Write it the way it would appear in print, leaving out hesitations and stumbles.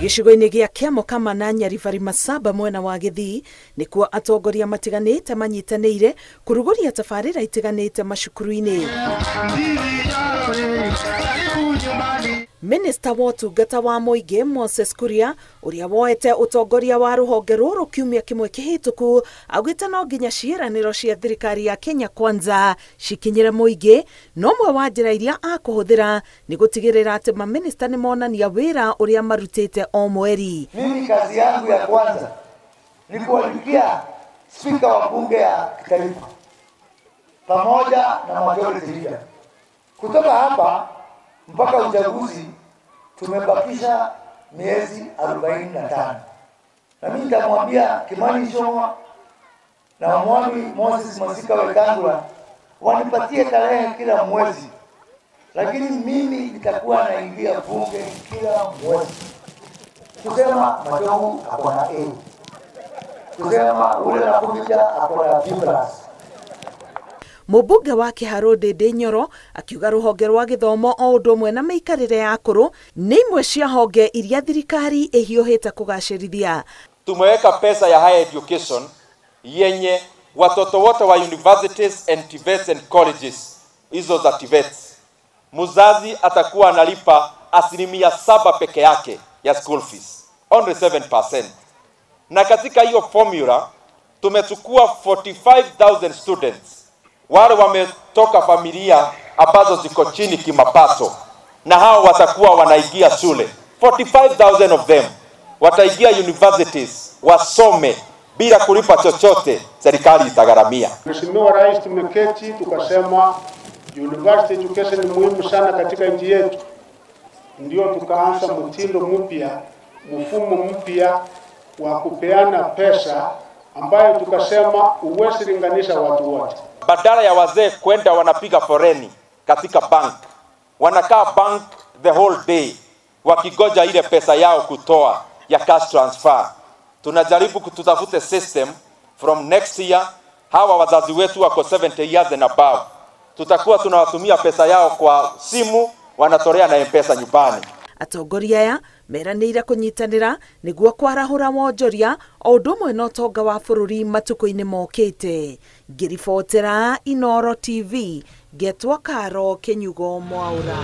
Gĩcigo-inĩ gĩa Kĩamo kama na arĩthũrimaga mwena wa Gĩthii nĩkuo atongoria matiganĩte manyitanĩire kũrugũria tabarĩra itiganĩte macukuru-inĩ. Mĩnĩsta wa ũtungata wa mũingĩ Kuria ũrĩa woete ũtongoria wa rũhonge rũrũ kiumia kĩmwe kĩhĩtũku augĩte no nginya ciĩranĩro cia thirikari ya Kenya Kwanza cikinyĩre mũingĩ, no mwe wa njĩra iria akũhũthĩra nĩ gũtigĩrĩra atĩ mamĩnĩsta nĩ monania wĩra ũrĩa marutĩte o mweri. Mimi kazi yangu ya kwanza ni kualika spika wa bunge ya kitaifa pamoja na majority leader. Kutoka hapa mpaka uchaguzi tumebakisha miezi 45. Na mimi nitamwambia Kimani Ichung'wah na Mwami Moses Masika Wetangula wanipatie tarehe kila mwezi. Lakini mimi nitakuwa naingia bunge kila mwezi. Kusema Majogu akona A. Kusema ule na kumija akona B+. Mũmbunge wa Kĩharũ Ndĩndĩ Nyoro akiuga rũhonge rwa gĩthomo o ũndũ ũmwe na mĩikarĩre ya akũrũ nĩ imwe cia honge iria thirikari ĩhiũhĩte kũgacĩrithia. Tumeweka pesa ya higher education yenye watoto wote wa universities and TVETs and colleges, hizo za TVETs, mzazi atakuwa analipa 7% peke yake ya school fees, only 7%. Na katika hiyo formula tumechukua 45,000 students wale wametoka familia ambazo ziko chini kimapato, na hao watakuwa wanaingia shule. 45,000 of them wataingia universities wasome bila kulipa chochote, serikali itagharamia. Mheshimiwa Rais, tumeketi tukasema university education ni muhimu sana katika nchi yetu. Ndio tukaanza mtindo mpya, mfumo mpya wa kupeana pesa ambayo tukasema uwezi linganisha watu wote. Badala ya wazee kwenda wanapiga foreni katika bank, wanakaa bank the whole day wakigoja ile pesa yao kutoa ya cash transfer. Tunajaribu kututafute system from next year. Hawa wazazi wetu wako 70 years and above, tutakuwa tunawatumia pesa yao kwa simu, wanatorea na M-Pesa nyumbani. Atongoria aya meranĩire kũnyitanĩra nĩguo kwarahũra wonjoria o ũndũ ũmwe na ũtonga wa bũrũri matukũ-inĩ mokĩte. Ngĩribotera Inooro TV, Getwa Karo Kenyugo Mwaũra.